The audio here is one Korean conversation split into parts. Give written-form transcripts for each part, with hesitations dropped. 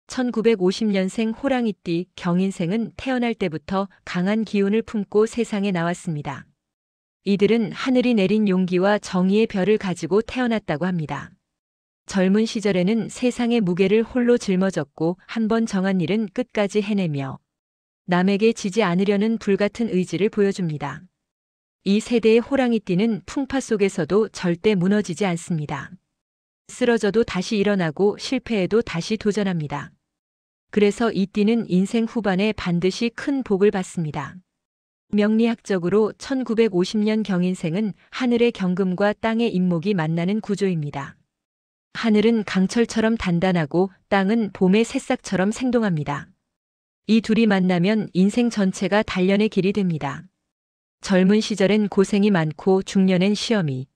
1950년생 호랑이띠 경인생은 태어날 때부터 강한 기운을 품고 세상에 나왔습니다. 이들은 하늘이 내린 용기와 정의의 별을 가지고 태어났다고 합니다. 젊은 시절에는 세상의 무게를 홀로 짊어졌고 한 번 정한 일은 끝까지 해내며 남에게 지지 않으려는 불같은 의지를 보여줍니다. 이 세대의 호랑이띠는 풍파 속에서도 절대 무너지지 않습니다. 쓰러져도 다시 일어나고 실패해도 다시 도전합니다. 그래서 이 띠는 인생 후반에 반드시 큰 복을 받습니다. 명리학적으로 1950년 경인생은 하늘의 경금과 땅의 인목이 만나는 구조입니다. 하늘은 강철처럼 단단하고 땅은 봄의 새싹처럼 생동합니다. 이 둘이 만나면 인생 전체가 단련의 길이 됩니다. 젊은 시절엔 고생이 많고 중년엔 시험이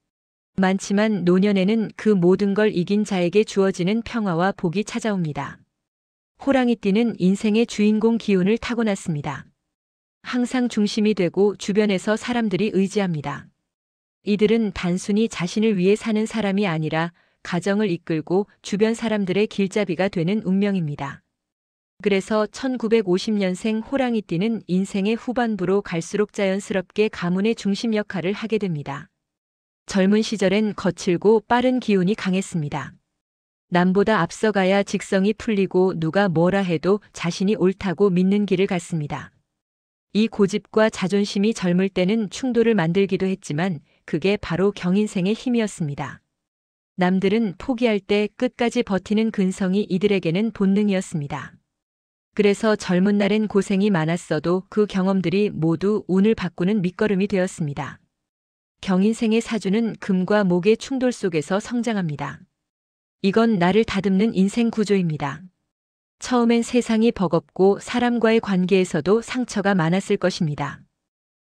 많지만 노년에는 그 모든 걸 이긴 자에게 주어지는 평화와 복이 찾아옵니다. 호랑이띠는 인생의 주인공 기운을 타고났습니다. 항상 중심이 되고 주변에서 사람들이 의지합니다. 이들은 단순히 자신을 위해 사는 사람이 아니라 가정을 이끌고 주변 사람들의 길잡이가 되는 운명입니다. 그래서 1950년생 호랑이띠는 인생의 후반부로 갈수록 자연스럽게 가문의 중심 역할을 하게 됩니다. 젊은 시절엔 거칠고 빠른 기운이 강했습니다. 남보다 앞서가야 직성이 풀리고 누가 뭐라 해도 자신이 옳다고 믿는 길을 갔습니다. 이 고집과 자존심이 젊을 때는 충돌을 만들기도 했지만 그게 바로 경인생의 힘이었습니다. 남들은 포기할 때 끝까지 버티는 근성이 이들에게는 본능이었습니다. 그래서 젊은 날엔 고생이 많았어도 그 경험들이 모두 운을 바꾸는 밑거름이 되었습니다. 경인생의 사주는 금과 목의 충돌 속에서 성장합니다. 이건 나를 다듬는 인생 구조입니다. 처음엔 세상이 버겁고 사람과의 관계에서도 상처가 많았을 것입니다.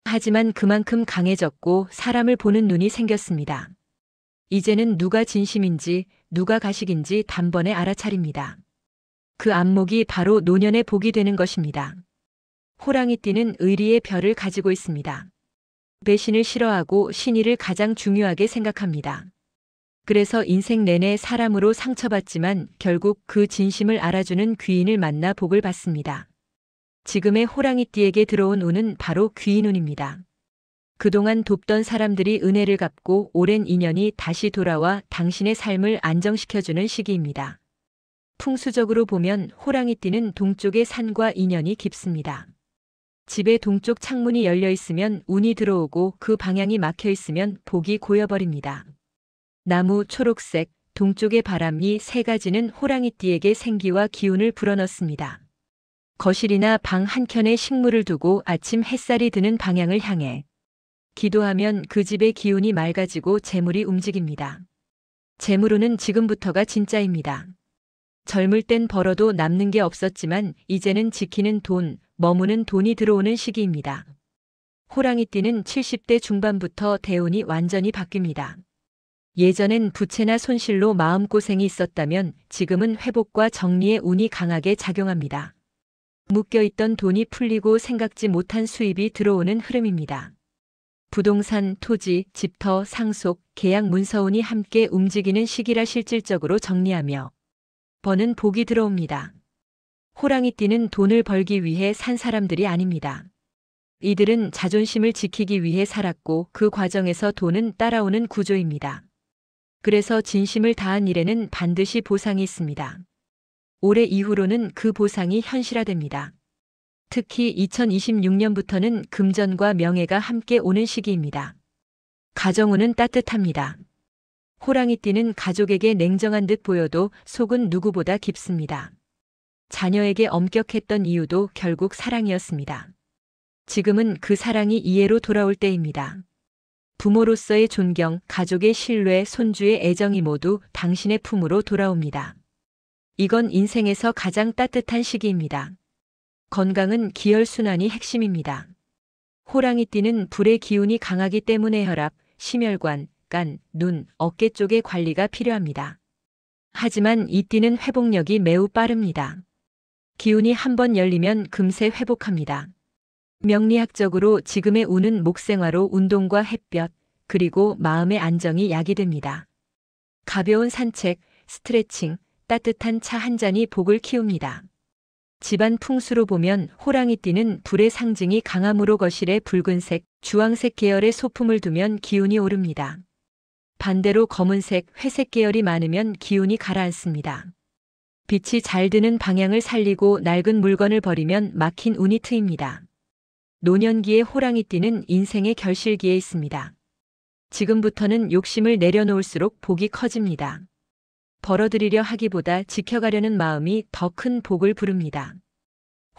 하지만 그만큼 강해졌고 사람을 보는 눈이 생겼습니다. 이제는 누가 진심인지 누가 가식인지 단번에 알아차립니다. 그 안목이 바로 노년의 복이 되는 것입니다. 호랑이띠는 의리의 별을 가지고 있습니다. 배신을 싫어하고 신의를 가장 중요하게 생각합니다. 그래서 인생 내내 사람으로 상처받지만 결국 그 진심을 알아주는 귀인을 만나 복을 받습니다. 지금의 호랑이띠에게 들어온 운은 바로 귀인운입니다. 그동안 돕던 사람들이 은혜를 갚고 오랜 인연이 다시 돌아와 당신의 삶을 안정시켜주는 시기입니다. 풍수적으로 보면 호랑이띠는 동쪽의 산과 인연이 깊습니다. 집의 동쪽 창문이 열려 있으면 운이 들어오고 그 방향이 막혀 있으면 복이 고여버립니다. 나무, 초록색, 동쪽의 바람 이 세 가지는 호랑이띠에게 생기와 기운을 불어넣습니다. 거실이나 방 한켠에 식물을 두고 아침 햇살이 드는 방향을 향해 기도하면 그 집의 기운이 맑아지고 재물이 움직입니다. 재물운은 지금부터가 진짜입니다. 젊을 땐 벌어도 남는 게 없었지만 이제는 지키는 돈, 머무는 돈이 들어오는 시기입니다. 호랑이띠는 70대 중반부터 대운이 완전히 바뀝니다. 예전엔 부채나 손실로 마음고생이 있었다면 지금은 회복과 정리의 운이 강하게 작용합니다. 묶여있던 돈이 풀리고 생각지 못한 수입이 들어오는 흐름입니다. 부동산, 토지, 집터, 상속, 계약 문서운이 함께 움직이는 시기라 실질적으로 정리하며 버는 복이 들어옵니다. 호랑이띠는 돈을 벌기 위해 산 사람들이 아닙니다. 이들은 자존심을 지키기 위해 살았고 그 과정에서 돈은 따라오는 구조입니다. 그래서 진심을 다한 일에는 반드시 보상이 있습니다. 올해 이후로는 그 보상이 현실화됩니다. 특히 2026년부터는 금전과 명예가 함께 오는 시기입니다. 가정운은 따뜻합니다. 호랑이띠는 가족에게 냉정한 듯 보여도 속은 누구보다 깊습니다. 자녀에게 엄격했던 이유도 결국 사랑이었습니다. 지금은 그 사랑이 이해로 돌아올 때입니다. 부모로서의 존경, 가족의 신뢰, 손주의 애정이 모두 당신의 품으로 돌아옵니다. 이건 인생에서 가장 따뜻한 시기입니다. 건강은 기혈순환이 핵심입니다. 호랑이띠는 불의 기운이 강하기 때문에 혈압, 심혈관, 간, 눈, 어깨 쪽의 관리가 필요합니다. 하지만 이 띠는 회복력이 매우 빠릅니다. 기운이 한번 열리면 금세 회복합니다. 명리학적으로 지금의 운은 목생화로 운동과 햇볕, 그리고 마음의 안정이 약이 됩니다. 가벼운 산책, 스트레칭, 따뜻한 차 한 잔이 복을 키웁니다. 집안 풍수로 보면 호랑이띠는 불의 상징이 강함으로 거실에 붉은색, 주황색 계열의 소품을 두면 기운이 오릅니다. 반대로 검은색, 회색 계열이 많으면 기운이 가라앉습니다. 빛이 잘 드는 방향을 살리고 낡은 물건을 버리면 막힌 운이 트입니다. 노년기의 호랑이띠는 인생의 결실기에 있습니다. 지금부터는 욕심을 내려놓을수록 복이 커집니다. 벌어들이려 하기보다 지켜가려는 마음이 더 큰 복을 부릅니다.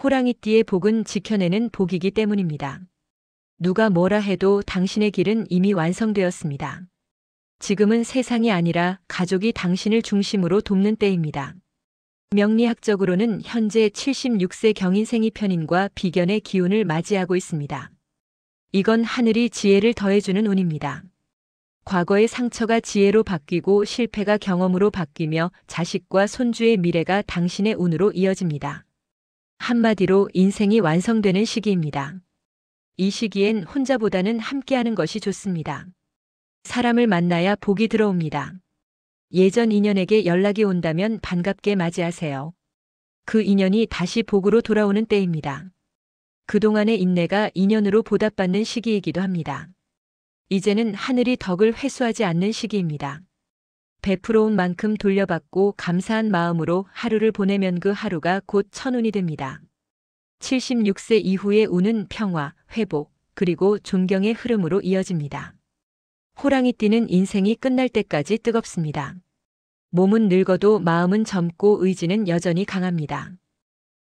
호랑이띠의 복은 지켜내는 복이기 때문입니다. 누가 뭐라 해도 당신의 길은 이미 완성되었습니다. 지금은 세상이 아니라 가족이 당신을 중심으로 돕는 때입니다. 명리학적으로는 현재 76세 경인생이 편인과 비견의 기운을 맞이하고 있습니다. 이건 하늘이 지혜를 더해주는 운입니다. 과거의 상처가 지혜로 바뀌고 실패가 경험으로 바뀌며 자식과 손주의 미래가 당신의 운으로 이어집니다. 한마디로 인생이 완성되는 시기입니다. 이 시기엔 혼자보다는 함께하는 것이 좋습니다. 사람을 만나야 복이 들어옵니다. 예전 인연에게 연락이 온다면 반갑게 맞이하세요. 그 인연이 다시 복으로 돌아오는 때입니다. 그동안의 인내가 인연으로 보답받는 시기이기도 합니다. 이제는 하늘이 덕을 회수하지 않는 시기입니다. 베풀어온 만큼 돌려받고 감사한 마음으로 하루를 보내면 그 하루가 곧 천운이 됩니다. 76세 이후의 운은 평화, 회복, 그리고 존경의 흐름으로 이어집니다. 호랑이띠는 인생이 끝날 때까지 뜨겁습니다. 몸은 늙어도 마음은 젊고 의지는 여전히 강합니다.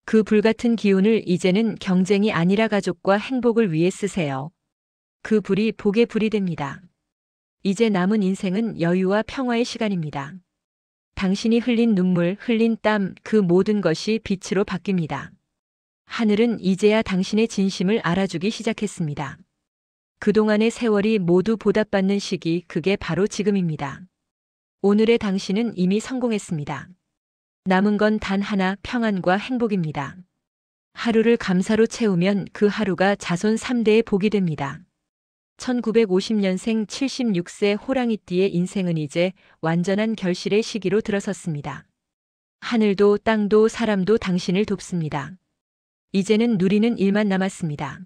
그 불같은 기운을 이제는 경쟁이 아니라 가족과 행복을 위해 쓰세요. 그 불이 복의 불이 됩니다. 이제 남은 인생은 여유와 평화의 시간입니다. 당신이 흘린 눈물, 흘린 땀, 그 모든 것이 빛으로 바뀝니다. 하늘은 이제야 당신의 진심을 알아주기 시작했습니다. 그동안의 세월이 모두 보답받는 시기, 그게 바로 지금입니다. 오늘의 당신은 이미 성공했습니다. 남은 건 단 하나, 평안과 행복입니다. 하루를 감사로 채우면 그 하루가 자손 3대의 복이 됩니다. 1950년생 76세 호랑이띠의 인생은 이제 완전한 결실의 시기로 들어섰습니다. 하늘도 땅도 사람도 당신을 돕습니다. 이제는 누리는 일만 남았습니다.